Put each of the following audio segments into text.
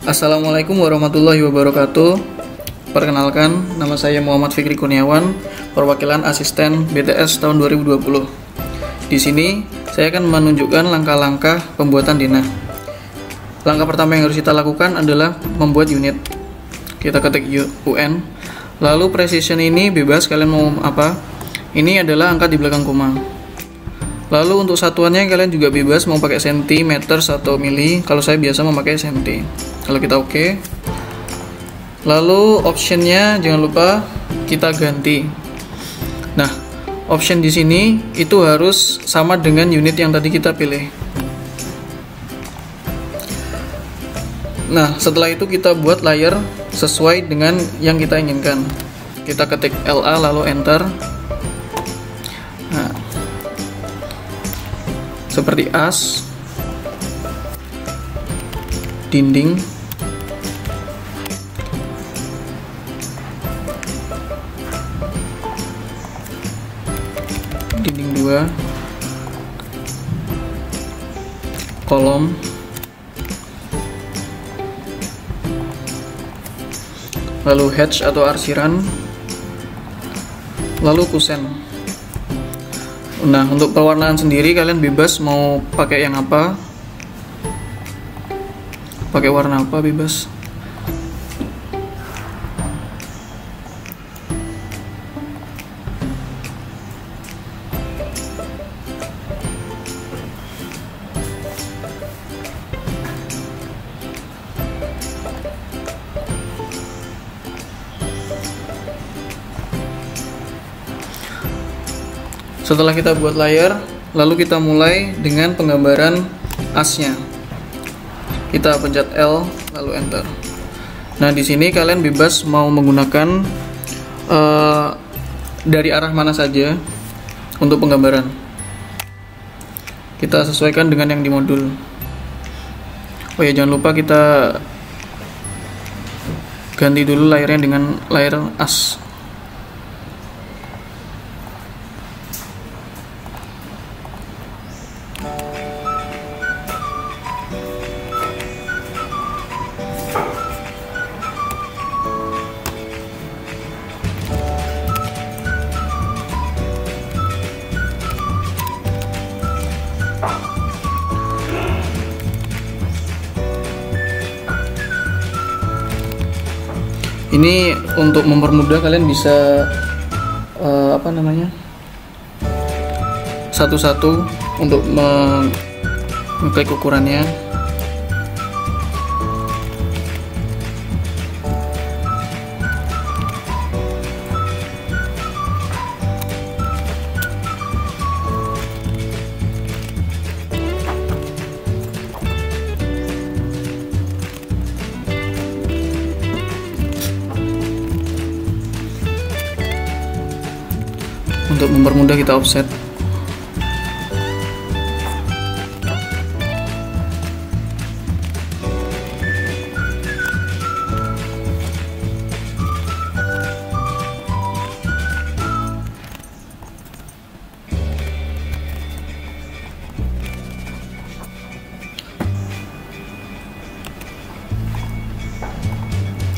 Assalamualaikum warahmatullahi wabarakatuh. Perkenalkan, nama saya Muhammad Fikri Kurniawan, perwakilan asisten BTS tahun 2020. Di sini, saya akan menunjukkan langkah-langkah pembuatan denah. Langkah pertama yang harus kita lakukan adalah membuat unit. Kita ketik UN, lalu precision ini bebas, kalian mau apa? Ini adalah angka di belakang koma. Lalu untuk satuannya kalian juga bebas mau pakai cm, meter, atau mili. Kalau saya biasa memakai cm. Kalau kita oke. Lalu optionnya jangan lupa kita ganti. Nah, option di sini itu harus sama dengan unit yang tadi kita pilih. Nah, setelah itu kita buat layer sesuai dengan yang kita inginkan. Kita ketik LA lalu enter. Nah, seperti as, dinding, dinding 2, kolom, lalu hatch atau arsiran, lalu kusen. Nah, untuk pewarnaan sendiri kalian bebas mau pakai yang apa, pakai warna apa bebas. Setelah kita buat layer, lalu kita mulai dengan penggambaran asnya. Kita pencet L lalu enter. Nah, di sini kalian bebas mau menggunakan dari arah mana saja untuk penggambaran. Kita sesuaikan dengan yang di modul. Oh ya, jangan lupa kita ganti dulu layernya dengan layer as. Ini untuk mempermudah kalian bisa satu-satu untuk mengklik ukurannya. Untuk mempermudah kita offset.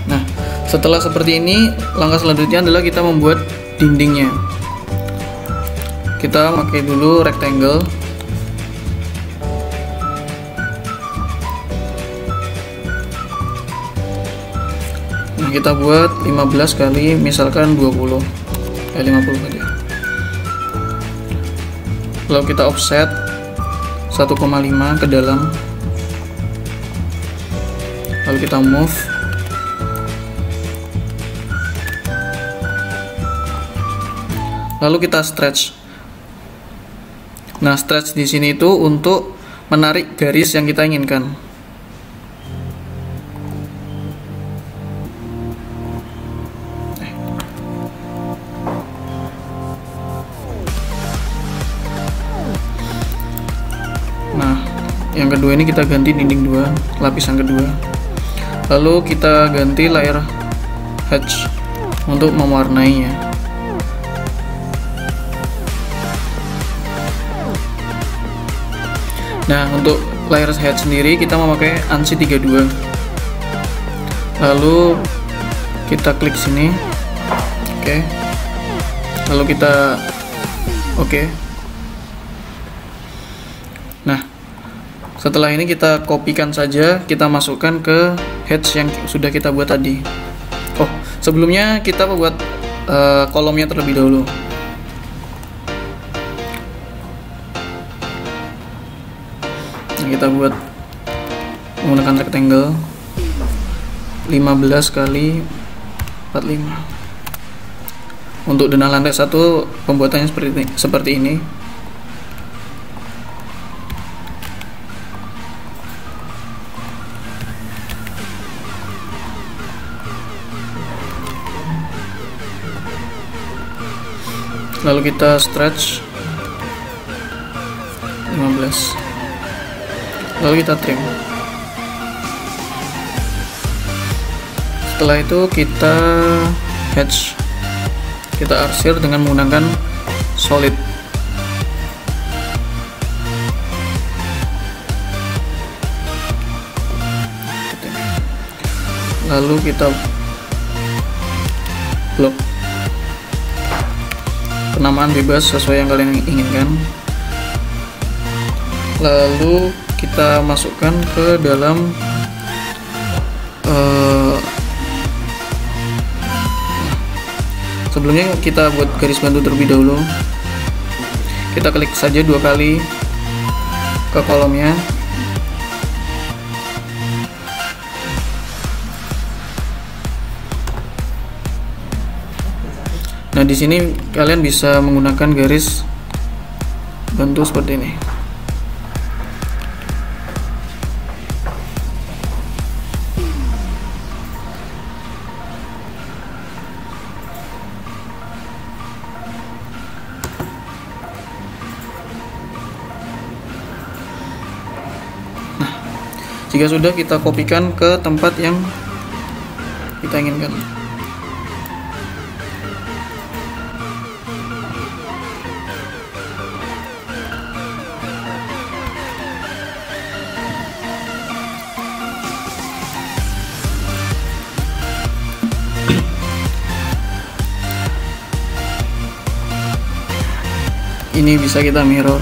Nah, setelah seperti ini, langkah selanjutnya adalah kita membuat dindingnya. Kita pakai dulu rectangle. Nah, kita buat 15 kali misalkan 20. 50 aja. Lalu kita offset 1,5 ke dalam. Lalu kita move. Lalu kita stretch. Nah, stretch di sini itu untuk menarik garis yang kita inginkan. Nah, yang kedua ini kita ganti dinding 2, lapisan kedua. Lalu kita ganti layer hatch untuk mewarnainya. Nah, untuk layer head sendiri kita memakai ANSI 32. Lalu kita klik sini. Oke. Lalu kita oke. Nah, setelah ini kita kopikan saja, kita masukkan ke heads yang sudah kita buat tadi. Oh, sebelumnya kita buat kolomnya terlebih dahulu. Nah, kita buat menggunakan rectangle 15 kali 45. Untuk denah lantai 1 pembuatannya seperti ini. Lalu kita stretch 15. Lalu kita trim. Setelah itu kita hatch, kita arsir dengan menggunakan solid. Lalu kita blok, penamaan bebas sesuai yang kalian inginkan. Lalu kita masukkan ke dalam sebelumnya kita buat garis bantu terlebih dahulu. Kita klik saja 2 kali ke kolomnya. Nah, di sini kalian bisa menggunakan garis bantu seperti ini. Nah, jika sudah, kita kopikan ke tempat yang kita inginkan. Ini bisa kita mirror.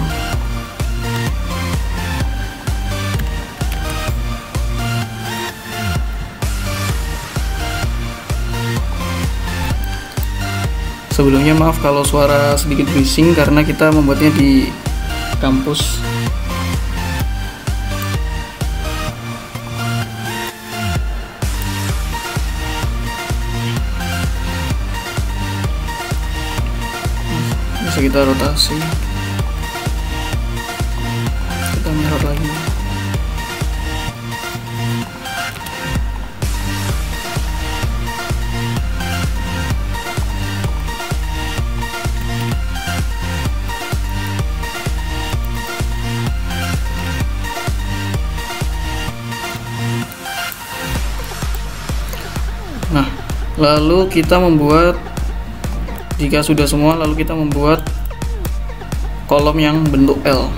Sebelumnya maaf kalau suara sedikit bising karena kita membuatnya di kampus. Bisa kita rotasi, kita mirror lagi. Nah, lalu kita membuat, jika sudah semua, lalu kita membuat kolom yang bentuk L.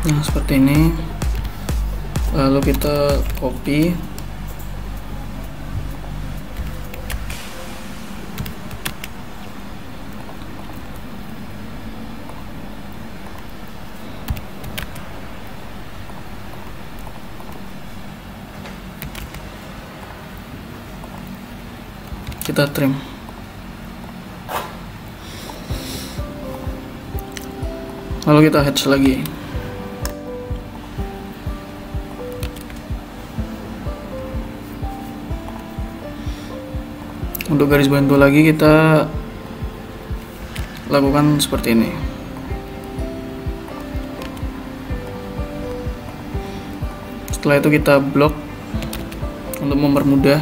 Nah, seperti ini. Lalu kita copy. Kita trim. Lalu kita hatch lagi. Untuk garis bantu lagi kita lakukan seperti ini. Setelah itu kita blok untuk mempermudah.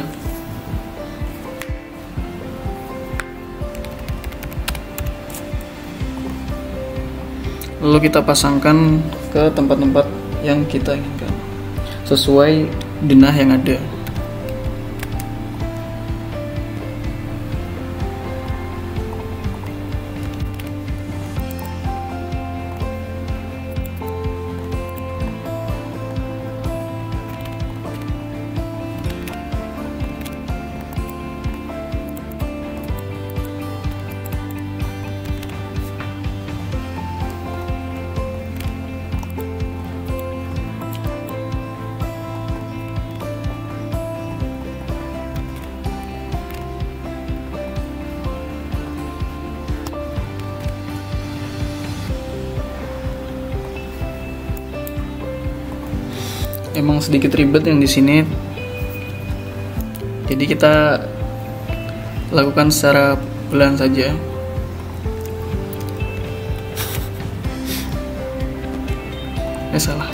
Lalu kita pasangkan ke tempat-tempat yang kita inginkan sesuai denah yang ada. emang sedikit ribet yang di sini. Jadi kita lakukan secara pelan saja. Salah.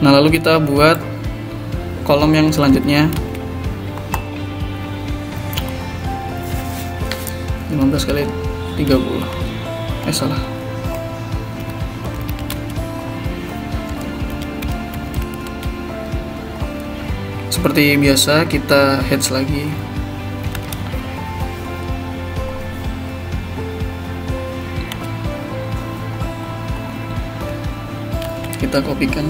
Nah, lalu kita buat kolom yang selanjutnya. 15 kali 30. Salah. Seperti biasa kita hatch lagi. Kita kopikan.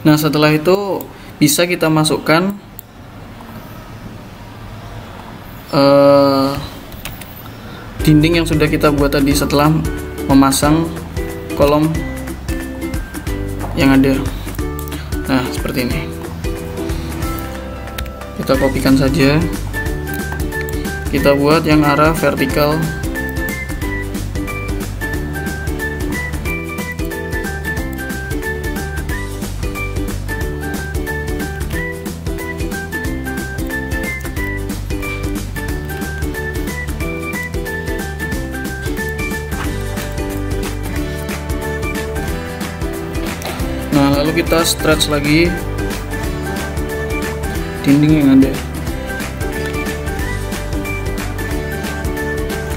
Nah, setelah itu bisa kita masukkan dinding yang sudah kita buat tadi setelah memasang kolom yang ada. Nah, seperti ini. Kita kopikan saja. Kita buat yang arah vertikal. Nah, lalu kita stretch lagi dinding yang ada.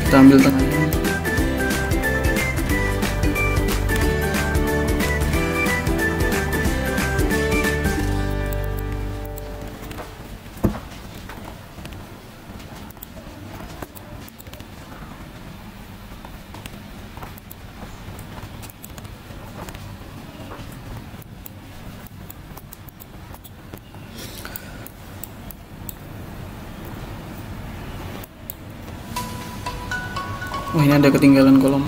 Kita ambil tengahnya. Oh, ini ada ketinggalan kolom.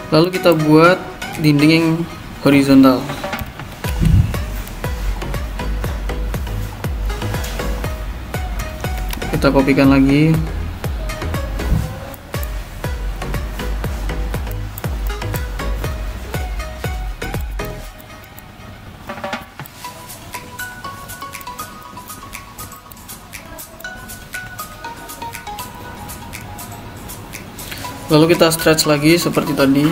Lalu kita buat dinding yang horizontal. Kita kopikan lagi. Lalu kita stretch lagi seperti tadi.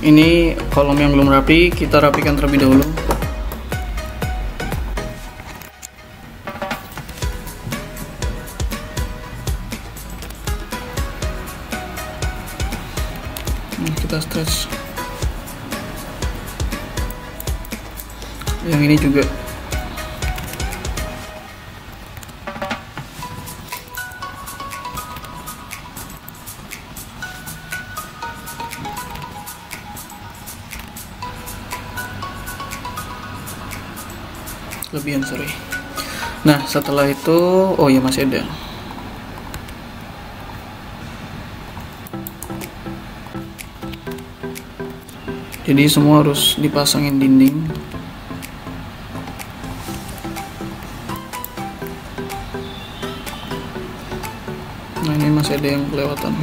Ini kolom yang belum rapi, kita rapikan terlebih dahulu. Kita stretch. Yang ini juga. Kelebihan, sorry. Nah, setelah itu, oh ya masih ada. Jadi semua harus dipasangin dinding. Nah, ini masih ada yang kelewatan.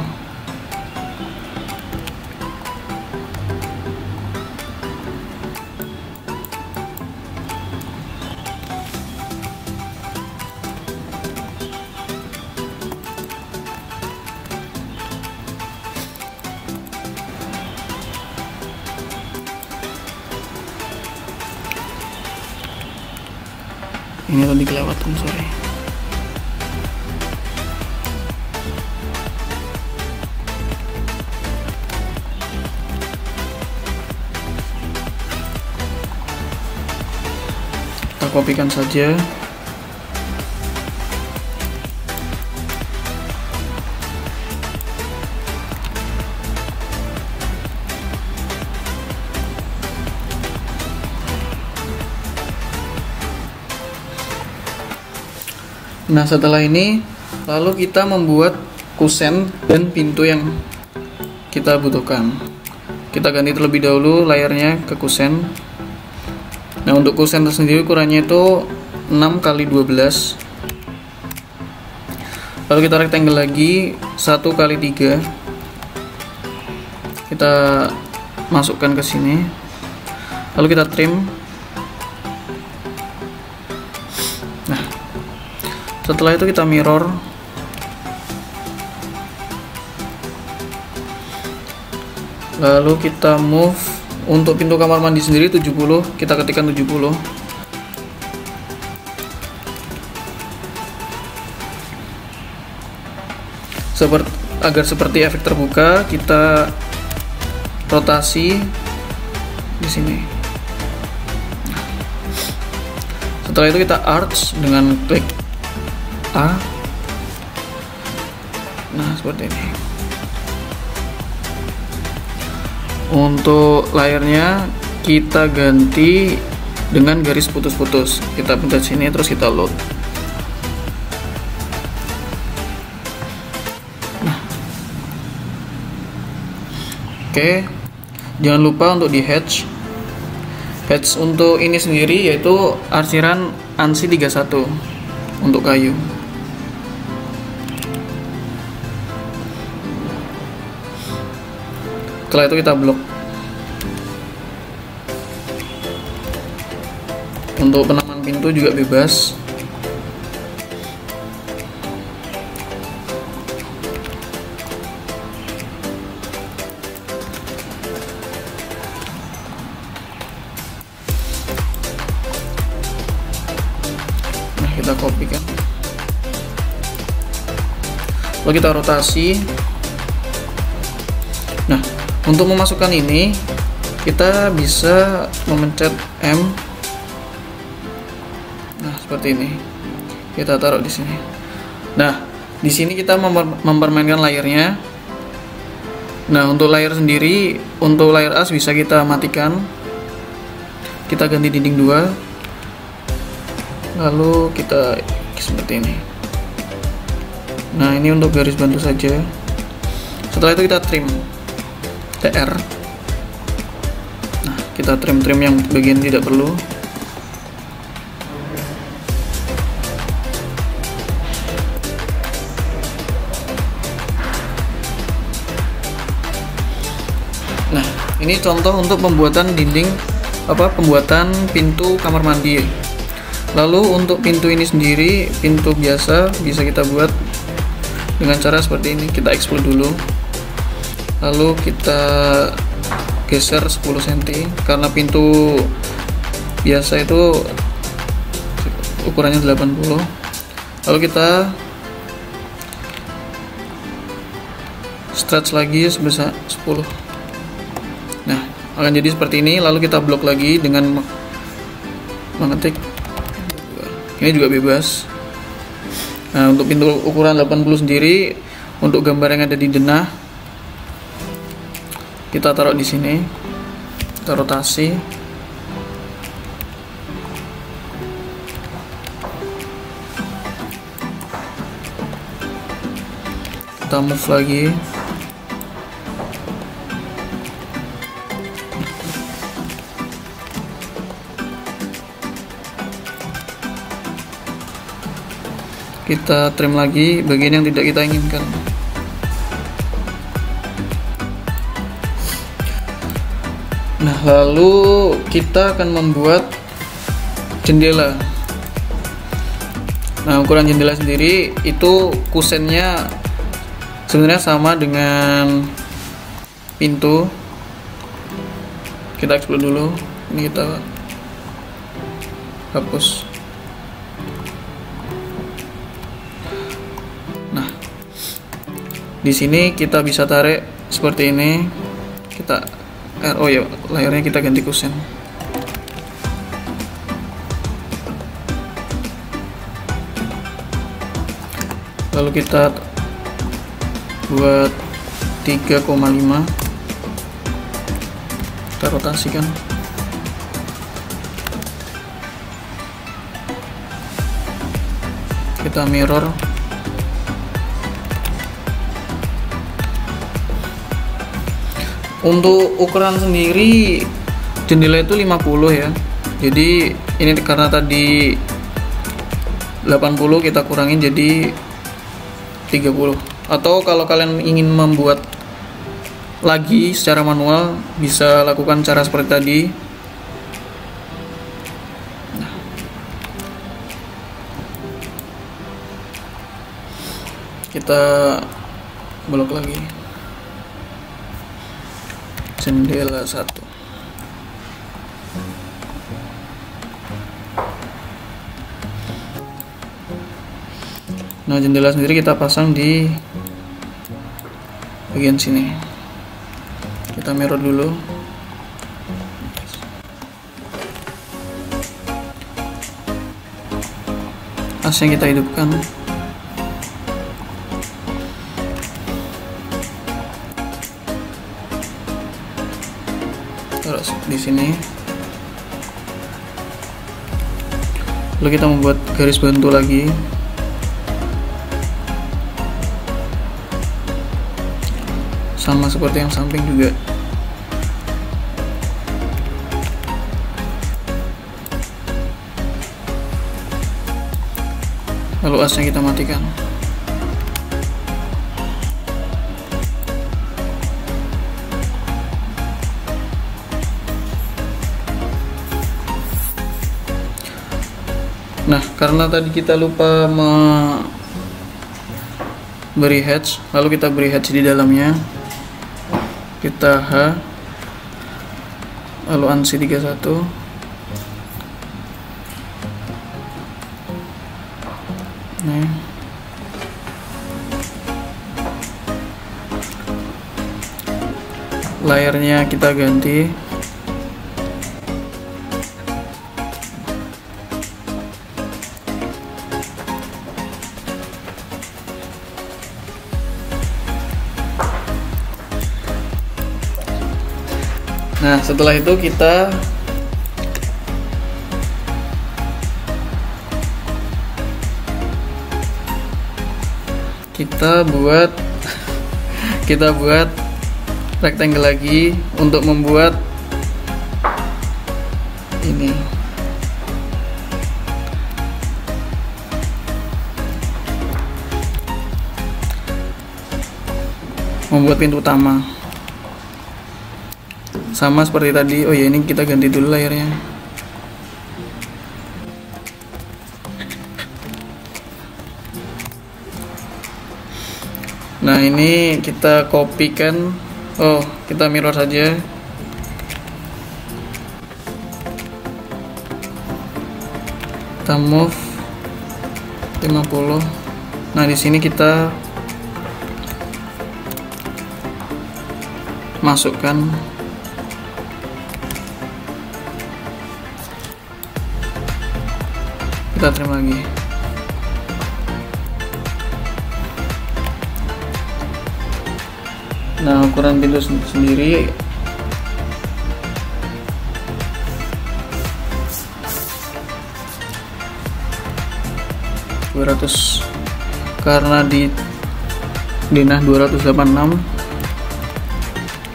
Ini tadi kelewatan, sorry. Kita kopikan saja. Nah, setelah ini lalu kita membuat kusen dan pintu yang kita butuhkan. Kita ganti terlebih dahulu layarnya ke kusen. Nah, untuk kusen tersendiri ukurannya itu 6 x 12. Lalu kita rectangle lagi 1 x 3. Kita masukkan ke sini. Lalu kita trim. Nah, setelah itu kita mirror. Lalu kita move. Untuk pintu kamar mandi sendiri 70, kita ketikkan 70. Agar seperti efek terbuka, kita rotasi di sini. Setelah itu kita arch dengan klik A. Nah, seperti ini. Untuk layarnya kita ganti dengan garis putus-putus. Kita pencet sini terus kita load. Nah. Oke. Jangan lupa untuk di hatch. Hatch untuk ini sendiri yaitu arsiran ANSI 31 untuk kayu. Setelah itu kita blok. Untuk penamaan pintu juga bebas. Nah, kita kopikan. Lalu kita rotasi. Nah, untuk memasukkan ini kita bisa memencet M. Nah, seperti ini. Kita taruh di sini. Nah, di sini kita mempermainkan layarnya. Nah, untuk layar sendiri, untuk layar as bisa kita matikan. Kita ganti dinding 2. Lalu kita seperti ini. Nah, ini untuk garis bantu saja. Setelah itu kita trim TR. Nah, kita trim yang bagian tidak perlu. Nah, ini contoh untuk pembuatan pembuatan pintu kamar mandi. Lalu untuk pintu ini sendiri, pintu biasa bisa kita buat dengan cara seperti ini. Kita explode dulu. Lalu kita geser 10 cm karena pintu biasa itu ukurannya 80. Lalu kita stretch lagi sebesar 10. Nah, akan jadi seperti ini. Lalu kita blok lagi dengan mengetik. Ini juga bebas. Nah, untuk pintu ukuran 80 sendiri, untuk gambar yang ada di denah, kita taruh di sini. Kita rotasi. Kita move lagi. Kita trim lagi bagian yang tidak kita inginkan. Nah, lalu kita akan membuat jendela. Nah, ukuran jendela sendiri itu kusennya sebenarnya sama dengan pintu. Kita explode dulu. Ini kita hapus. Di sini kita bisa tarik seperti ini. Oh ya, layarnya kita ganti kusen. Lalu kita buat 3,5, kita rotasikan. Kita mirror. Untuk ukuran sendiri jendela itu 50 ya. Jadi ini karena tadi 80, kita kurangin jadi 30. Atau kalau kalian ingin membuat lagi secara manual, bisa lakukan cara seperti tadi. Nah. Kita blok lagi jendela 1. Nah, jendela sendiri kita pasang di bagian sini. Kita mirror dulu. Asnya kita hidupkan. Taruh di sini. Lalu kita membuat garis bantu lagi. Sama seperti yang samping juga. Lalu asnya kita matikan. Nah, karena tadi kita lupa beri hatch, lalu kita beri hatch di dalamnya. Kita H, lalu ANSI 31. Nah, layarnya kita ganti. Nah, setelah itu kita buat rectangle lagi untuk membuat ini. Membuat pintu utama. Sama seperti tadi. Oh ya, ini kita ganti dulu layarnya. Nah, ini kita kopikan. Oh, kita mirror saja. Kita move 50. Nah, di sini kita masukkan kita trim lagi. Nah, ukuran pintu sendiri karena di denah 286,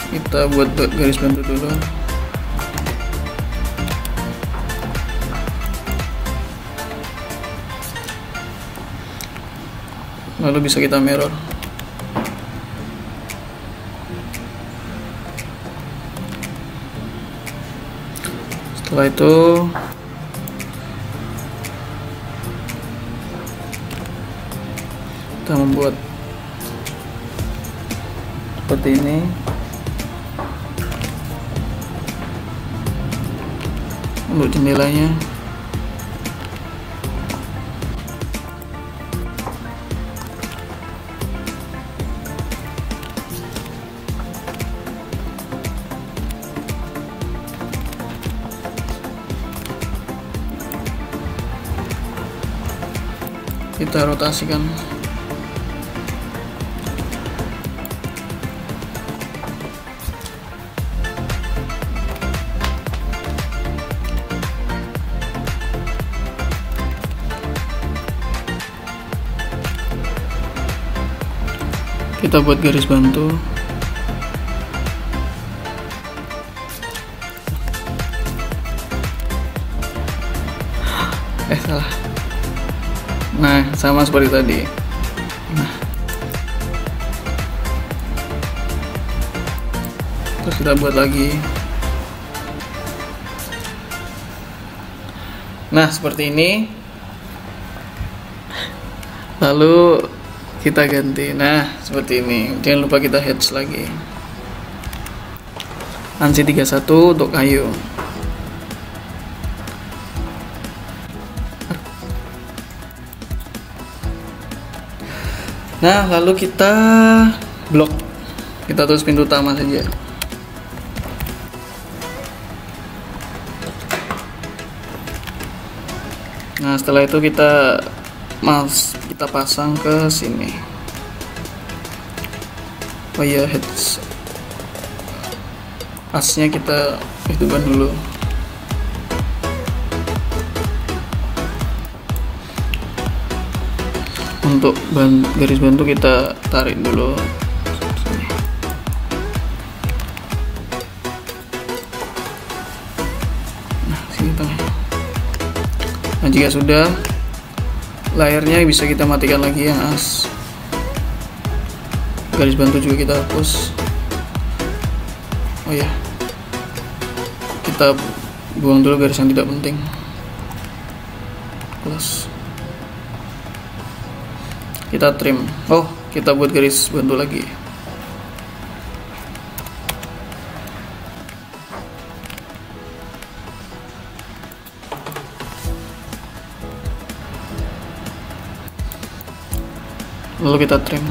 kita buat garis bantu dulu. Lalu bisa kita mirror. Setelah itu kita membuat seperti ini. Untuk jendelanya kita rotasikan. Kita buat garis bantu. Salah. Nah, sama seperti tadi. Nah, terus kita buat lagi. Nah, seperti ini. Lalu kita ganti. Nah, seperti ini. Jangan lupa kita hatch lagi. ANSI 31 untuk kayu. Nah, lalu kita blok. Kita tulis pintu utama saja. Nah, setelah itu kita pasang ke sini. Oh iya, heads asnya kita hidupkan dulu. Untuk garis bantu kita tarik dulu sini. Nah, sini tengah. Nah, jika sudah, layarnya bisa kita matikan lagi yang as. Garis bantu juga kita hapus. Oh ya, kita buang dulu garis yang tidak penting. Close. Kita trim. Oh, kita buat garis bantu lagi. Lalu kita trim.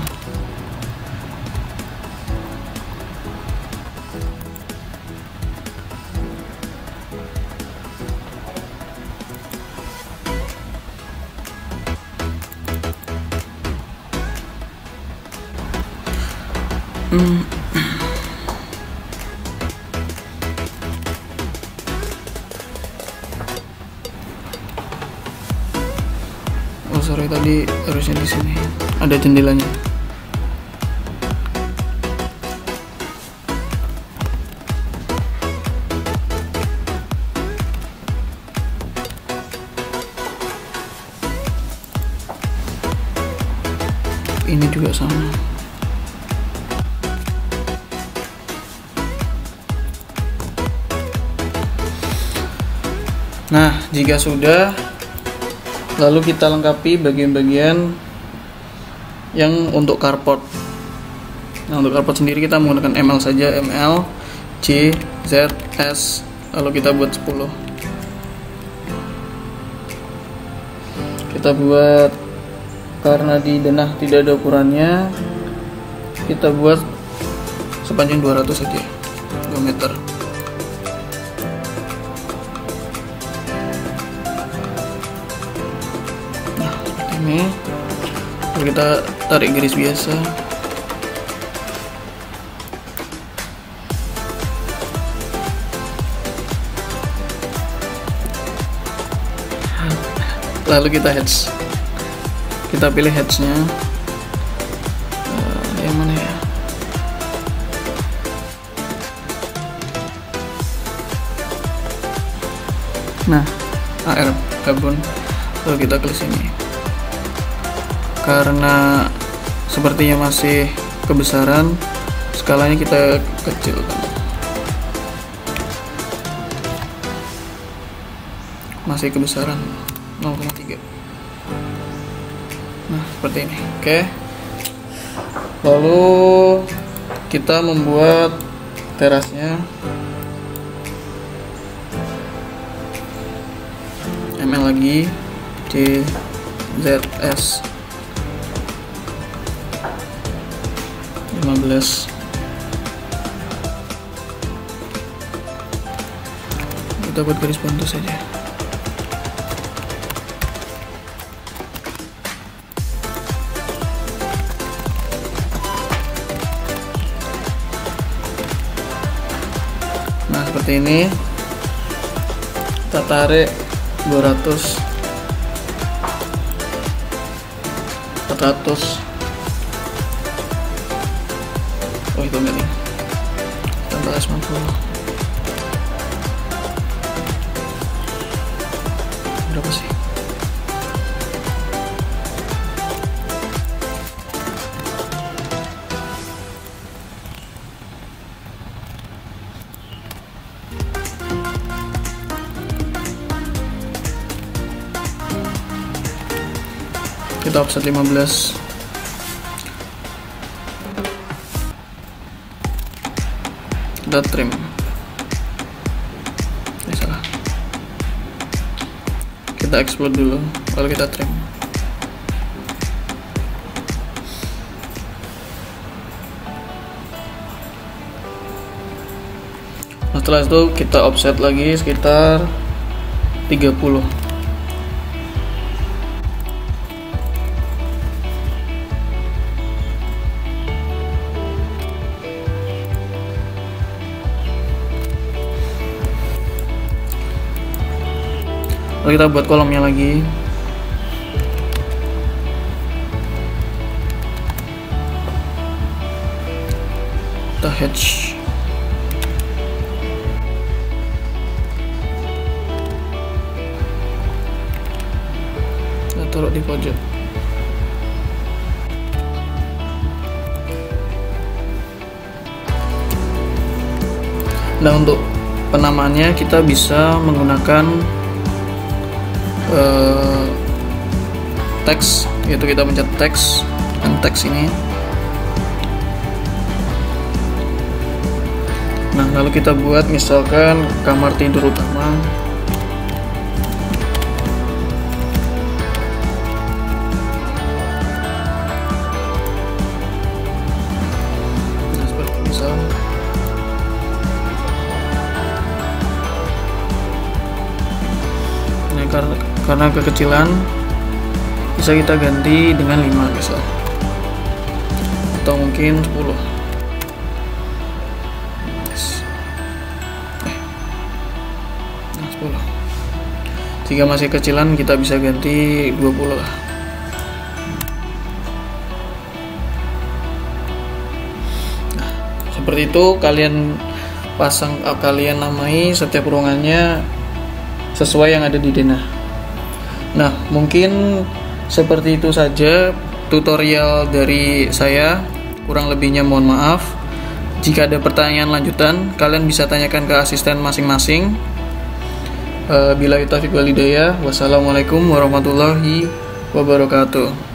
Oh sorry, tadi harusnya di sini ada jendelanya. Ini juga sama. Nah, jika sudah, lalu kita lengkapi bagian-bagian yang untuk carport. Nah, untuk carport sendiri kita menggunakan ML saja, ML, J, Z, S, lalu kita buat 10. Kita buat, karena di denah tidak ada ukurannya, kita buat sepanjang 200 saja, 2 meter. Ini lalu kita tarik garis biasa. Lalu kita hatch. Kita pilih hatchnya yang mana ya? Nah, AR carbon. Lalu kita klik sini. Karena sepertinya masih kebesaran, skalanya kita kecilkan. Masih kebesaran 0,3. Nah, seperti ini. Oke. Lalu kita membuat terasnya. ML lagi, D, Z, S 15. Kita buat garis bantu saja. seperti ini. Kita tarik 200, 400. Oh, itu enggak nih. Tambah 90. Berapa sih? Kita offset 15. Kita trim. Ini salah. Kita explode dulu, lalu kita trim. Nah, setelah itu kita offset lagi sekitar 30. Lalu kita buat kolomnya lagi. Kita hatch. Kita taruh di pojok. Nah, untuk penamaannya kita bisa menggunakan teks, yaitu kita pencet teks dan teks ini. Nah, lalu kita buat misalkan kamar tidur utama. Nah, seperti misal. Nah, karena kekecilan bisa kita ganti dengan 5 misal, atau mungkin 10. Nah, 10. Jika masih kecilan kita bisa ganti 20 lah. Nah, seperti itu kalian kalian namai setiap ruangannya sesuai yang ada di denah. Nah, mungkin seperti itu saja tutorial dari saya. Kurang lebihnya mohon maaf. Jika ada pertanyaan lanjutan, kalian bisa tanyakan ke asisten masing-masing. Billahi taufiq wal hidayah. Wassalamualaikum warahmatullahi wabarakatuh.